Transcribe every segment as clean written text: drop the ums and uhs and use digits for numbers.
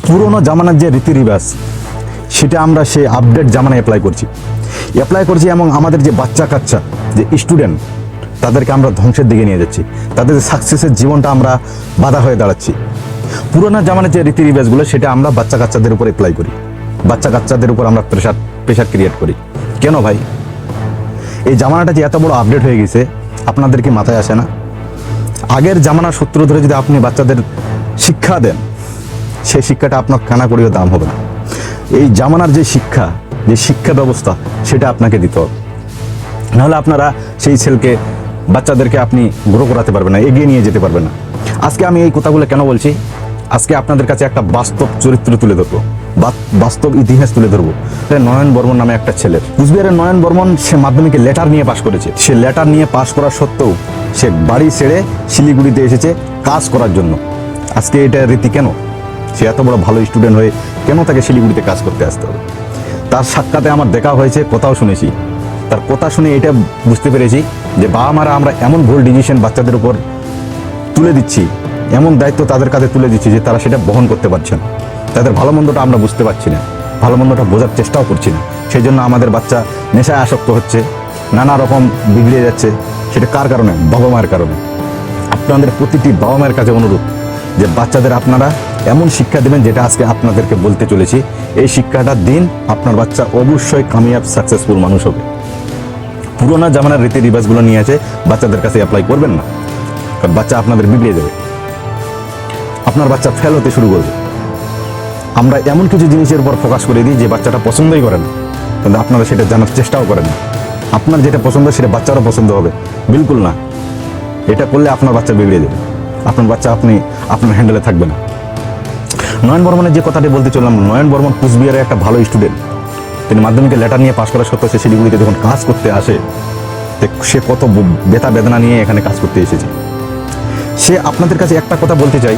পুরোনো জামানার যে রীতি রিবাজ সেটা আমরা সেই আপডেট জামানায় অ্যাপ্লাই করছি এবং আমাদের যে বাচ্চা কাচ্চা যে স্টুডেন্ট তাদেরকে আমরা ধ্বংসের দিকে নিয়ে যাচ্ছি, তাদের সাকসেসের জীবনটা আমরা বাধা হয়ে দাঁড়াচ্ছি। পুরোনো জামানার যে রীতি রিবাজগুলো সেটা আমরা বাচ্চা কাচ্চাদের উপর অ্যাপ্লাই করি, বাচ্চা কাচ্চাদের উপর আমরা প্রেশার ক্রিয়েট করি। কেন ভাই? এই জামানাটা যে এত বড় আপডেট হয়ে গেছে আপনাদের কি মাথায় আসে না? আগের জামানার সূত্র ধরে যদি আপনি বাচ্চাদের শিক্ষা দেন, সেই শিক্ষাটা আপনার কানা করিও দাম হবে না। এই জামানার যে শিক্ষা ব্যবস্থা সেটা আপনাকে দিতে হবে, নাহলে আপনারা সেই ছেলেকে বাচ্চাদেরকে আপনি গ্রো করাতে পারবেন না, এগিয়ে নিয়ে যেতে পারবেন না। আজকে আমি এই কথাগুলো কেন বলছি? আজকে আপনাদের কাছে একটা বাস্তব চরিত্র তুলে ধরবো, বাস্তব ইতিহাস তুলে ধরবো। নয়ন বর্মন নামে একটা ছেলের, কুচবিহারের নয়ন বর্মন, সে মাধ্যমিকে লেটার নিয়ে পাশ করেছে। সে লেটার নিয়ে পাশ করা সত্ত্বেও সে বাড়ি ছেড়ে শিলিগুড়িতে এসেছে কাজ করার জন্য। আজকে এটা রীতি কেন? সে এত বড় ভালো স্টুডেন্ট হয়ে কেন তাকে শিলিগুড়িতে কাজ করতে আসতে হবে? তার সাক্ষাতে আমার দেখা হয়েছে, কথাও শুনেছি। তার কথা শুনে এটা বুঝতে পেরেছি যে বাবা মারা আমরা এমন ভুল ডিসিশন বাচ্চাদের উপর তুলে দিচ্ছি, এমন দায়িত্ব তাদের কাছে তুলে দিচ্ছি যে তারা সেটা বহন করতে পারছে না। তাদের ভালো মন্দটা আমরা বুঝতে পারছি না, ভালো মন্দটা বোঝার চেষ্টাও করছি না। সেই জন্য আমাদের বাচ্চা নেশায় আসক্ত হচ্ছে, নানা রকম বিগড়ে যাচ্ছে। সেটা কার কারণে? বাবা মায়ের কারণে। আপনাদের প্রতিটি বাবা মায়ের কাছে অনুরোধ যে বাচ্চাদের আপনারা এমন শিক্ষা দেবেন যেটা আজকে আপনাদেরকে বলতে চলেছি। এই শিক্ষাটা দিন, আপনার বাচ্চা অবশ্যই কামিয়াব সাকসেসফুল মানুষ হবে। পুরোনো জামানার রীতি রিবাজগুলো নিয়ে আছে বাচ্চাদের কাছে অ্যাপ্লাই করবেন না, কারণ বাচ্চা আপনাদের বিগড়ে যাবে, আপনার বাচ্চা ফেল হতে শুরু করবে। আমরা এমন কিছু জিনিসের উপর ফোকাস করে দিই যে বাচ্চাটা পছন্দই করে না, কিন্তু আপনারা সেটা জানার চেষ্টাও করেন না। আপনার যেটা পছন্দ সেটা বাচ্চারও পছন্দ হবে, বিলকুল না। এটা করলে আপনার বাচ্চা বিগড়ে যাবে, আপনার বাচ্চা আপনার হ্যান্ডেলে থাকবে না। নয়ন বর্মনের যে কথাটি বলতে চললাম, নয়ন বর্মন কুচবিহারের একটা ভালো স্টুডেন্ট। তিনি মাধ্যমিকে লেটার নিয়ে পাশ করা সত্ত্বেও সে শিলিগুড়িতে যখন কাজ করতে আসে, সে কত ব্যথা বেদনা নিয়ে এখানে কাজ করতে এসেছে। সে আপনাদের কাছে একটা কথা বলতে চাই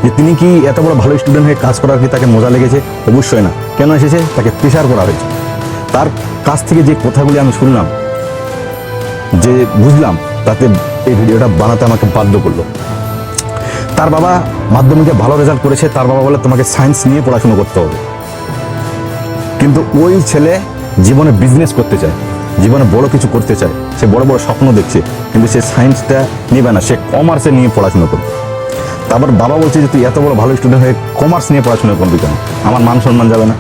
যে তিনি কি এত বড় ভালো স্টুডেন্ট হয়ে কাজ করার কি তাকে মজা লেগেছে? অবশ্যই না। কেন এসেছে? তাকে প্রেশার করা হয়েছে। তার কাছ থেকে যে কথাগুলি আমি শুনলাম, যে বুঝলাম, তাতে এই ভিডিওটা বানাতে আমাকে বাধ্য করলো। তার বাবা মাধ্যমিকে ভালো রেজাল্ট করেছে, তার বাবা বলে তোমাকে সায়েন্স নিয়ে পড়াশুনো করতে হবে। কিন্তু ওই ছেলে জীবনে বিজনেস করতে চায়, জীবনে বড় কিছু করতে চায়, সে বড় বড় স্বপ্ন দেখছে, কিন্তু সে সায়েন্সটা নেবে না, সে কমার্সে নিয়ে পড়াশুনো করবে। তারপর বাবা বলছে যে তুই এত বড় ভালো স্টুডেন্ট হয়ে কমার্স নিয়ে পড়াশোনা করবি কেন? আমার মান সম্মান যাবে না?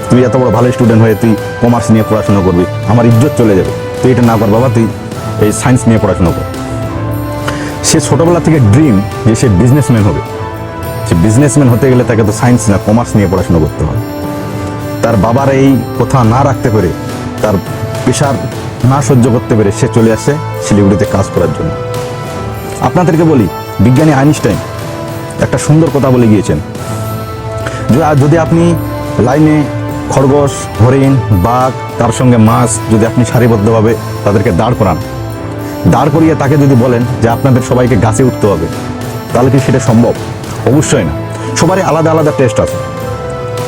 তুই এত বড় ভালো স্টুডেন্ট হয়ে তুই কমার্স নিয়ে পড়াশোনা করবি, আমার ইজ্জত চলে যাবে। তুই এটা না কর বাবা, তুই এই সায়েন্স নিয়ে পড়াশোনা কর। সে ছোটোবেলা থেকে ড্রিম যে সে বিজনেসম্যান হবে। সে বিজনেসম্যান হতে গেলে তাকে তো সায়েন্স না কমার্স নিয়ে পড়াশোনা করতে হবে। তার বাবার এই কথা না রাখতে পেরে, তার প্রেশার না সহ্য করতে পেরে সে চলে আসে শিলিগুড়িতে কাজ করার জন্য। আপনাদেরকে বলি, বিজ্ঞানী আইনস্টাইন একটা সুন্দর কথা বলে গিয়েছেন, যদি আপনি লাইনে খরগোশ, হরিণ, বাঘ, তার সঙ্গে মাছ যদি আপনি সারিবদ্ধভাবে তাদেরকে দাঁড় করিয়ে তাকে যদি বলেন যে আপনাদের সবাইকে গাছে উঠতে হবে, তাহলে কি সেটা সম্ভব? অবশ্যই না। সবারই আলাদা আলাদা টেস্ট আছে,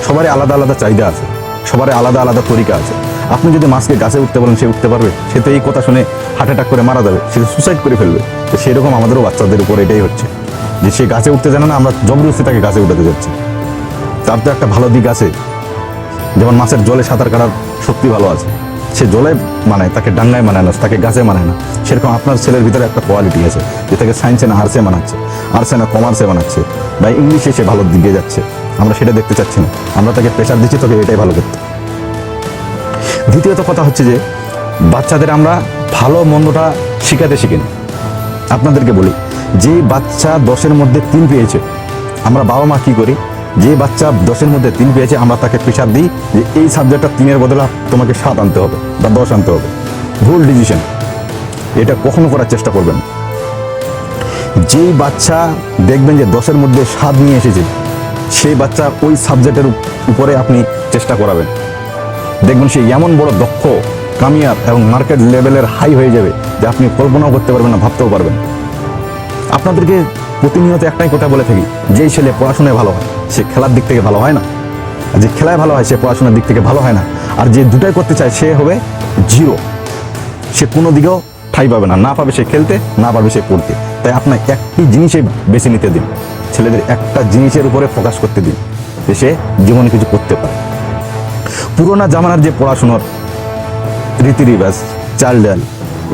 সবারই আলাদা আলাদা চাহিদা আছে, সবারই আলাদা আলাদা তরিকা আছে। আপনি যদি মাছকে গাছে উঠতে বলেন, সে উঠতে পারবে? সে তো এই কথা শুনে হার্ট অ্যাটাক করে মারা যাবে, সে সুসাইড করে ফেলবে। তো সেরকম আমাদেরও বাচ্চাদের উপর এটাই হচ্ছে যে সে গাছে উঠতে জানে না, আমরা জবরদস্তি তাকে গাছে উঠাতে যাচ্ছি। তার তো একটা ভালো দিক আছে, যেমন মাছের জলে সাঁতার কাটার শক্তি ভালো আছে, সে জলে মানায়, তাকে ডাঙ্গায় মানায় না, তাকে গাছে মানায় না। সেরকম আপনার ছেলের ভিতরে একটা কোয়ালিটি আছে যে তাকে সায়েন্সে না আর্টসে মানাচ্ছে, আর্টসে না কমার্সে মানাচ্ছে, বা ইংলিশে সে ভালো দিকে যাচ্ছে। আমরা সেটা দেখতে চাচ্ছি না, আমরা তাকে প্রেশার দিচ্ছি তোকে এটাই ভালো করতে। দ্বিতীয়ত কথা হচ্ছে যে বাচ্চাদের আমরা ভালো মন্দটা শেখাতে শিখিনি। আপনাদেরকে বলি, যে বাচ্চা 10-এর মধ্যে 3 পেয়েছে, আমরা বাবা মা কী করি? যে বাচ্চা 10-এর মধ্যে 3 পেয়েছে, আমরা তাকে প্রেশার দিই যে এই সাবজেক্টটা 3-এর বদলে তোমাকে 7 আনতে হবে বা 10 আনতে হবে। ভুল ডিসিশন, এটা কখনো করার চেষ্টা করবেন। যেই বাচ্চা দেখবেন যে 10-এর মধ্যে 7 নিয়ে এসেছে, সেই বাচ্চা ওই সাবজেক্টের উপরে আপনি চেষ্টা করাবেন। দেখবেন সে এমন বড় দক্ষ, কামিয়াব এবং মার্কেট লেভেলের হাই হয়ে যাবে যে আপনি কল্পনাও করতে পারবেন না, ভাবতেও পারবেন। আপনাদেরকে প্রতিনিয়ত একটাই কথা বলে থাকি, যেই ছেলে পড়াশোনায় ভালো হয় সে খেলার দিক থেকে ভালো হয় না, আর যে খেলায় ভালো হয় সে পড়াশোনার দিক থেকে ভালো হয় না। আর যে দুটাই করতে চায় সে হবে জিরো, সে কোনো দিকেও ঠাঁই পাবে না, না পাবে সে খেলতে, না পারবে সে পড়তে। তাই আপনার একটি জিনিসে বেছে নিতে দিন, ছেলেদের একটা জিনিসের উপরে ফোকাস করতে দিন, যে সে জীবনে কিছু করতে পারে। পুরোনো জামানার যে পড়াশোনার রীতি রিবাজ, চাল ডাল,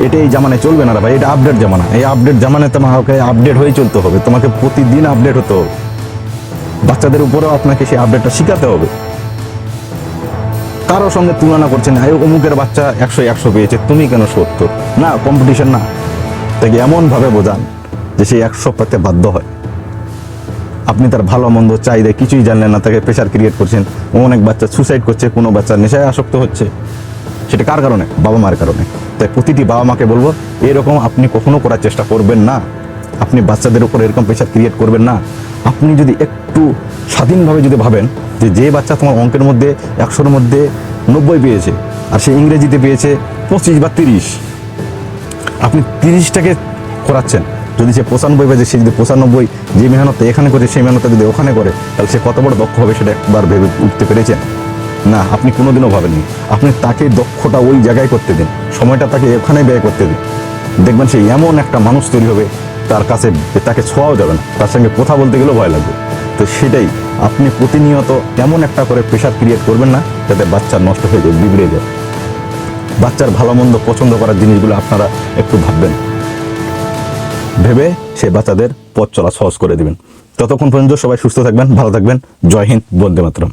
এটা এই জামানায় চলবে না রে ভাই। এটা আপডেট জামানা। এই আপডেট জামানায় তোমাকে আপডেট হয়ে চলতে হবে, তোমাকে প্রতিদিন আপডেট হতে হবে। বাচ্চাদের উপরেও আপনাকে সেই আপডেটটা শিখাতে হবে। কারো সঙ্গে তুলনা করছেন, অমুকের বাচ্চা 100 পেয়েছে, তুমি কেন 70? না, কম্পিটিশন না। তাকে এমনভাবে বোঝান যে সে 100 পেতে বাধ্য হয়। আপনি তার ভালো মন্দ চাহিদা কিছুই জানলেন না, তাকে প্রেশার ক্রিয়েট করছেন। অনেক বাচ্চা সুসাইড করছে, কোনো বাচ্চা নেশায় আসক্ত হচ্ছে। সেটা কার কারণে? বাবা মার কারণে। তাই প্রতিটি বাবা মাকে বলবো, এরকম আপনি কখনো করার চেষ্টা করবেন না। আপনি বাচ্চাদের উপর এরকম প্রেশার ক্রিয়েট করবেন না। আপনি যদি একটু স্বাধীনভাবে যদি ভাবেন যে যে বাচ্চা তোমার অঙ্কের মধ্যে 100-র মধ্যে 90 পেয়েছে, আর সে ইংরেজিতে পেয়েছে 25 বা 30, আপনি 30টাকে করাচ্ছেন। যদি সে 95 পেয়েছে, সে যদি 95 যে মেহনতটা এখানে করে সেই মেহনতটা যদি ওখানে করে, তাহলে সে কত বড় দক্ষ হবে সেটা একবার ভেবে উঠতে পেরেছেন? না, আপনি কোনোদিনও ভাবেননি। আপনি তাকে দক্ষটা ওই জায়গায় করতে দিন, সময়টা তাকে ওখানে ব্যয় করতে দিন। দেখবেন সে এমন একটা মানুষ তৈরি হবে, তার কাছে তাকে ছোঁয়াও যাবে না, তার সঙ্গে কথা বলতে গেলেও ভয় লাগবে। তো সেটাই, আপনি প্রতিনিয়ত এমন একটা করে প্রেশার ক্রিয়েট করবেন না যাতে বাচ্চা নষ্ট হয়ে যায়, বিগড়ে যায়। বাচ্চার ভালো মন্দ পছন্দ করার জিনিসগুলো আপনারা একটু ভাববেন, ভেবে সে বাচ্চাদের পথ চলা সহজ করে দিবেন। ততক্ষণ পর্যন্ত সবাই সুস্থ থাকবেন, ভালো থাকবেন। জয় হিন্দ, বন্দে মাতরম।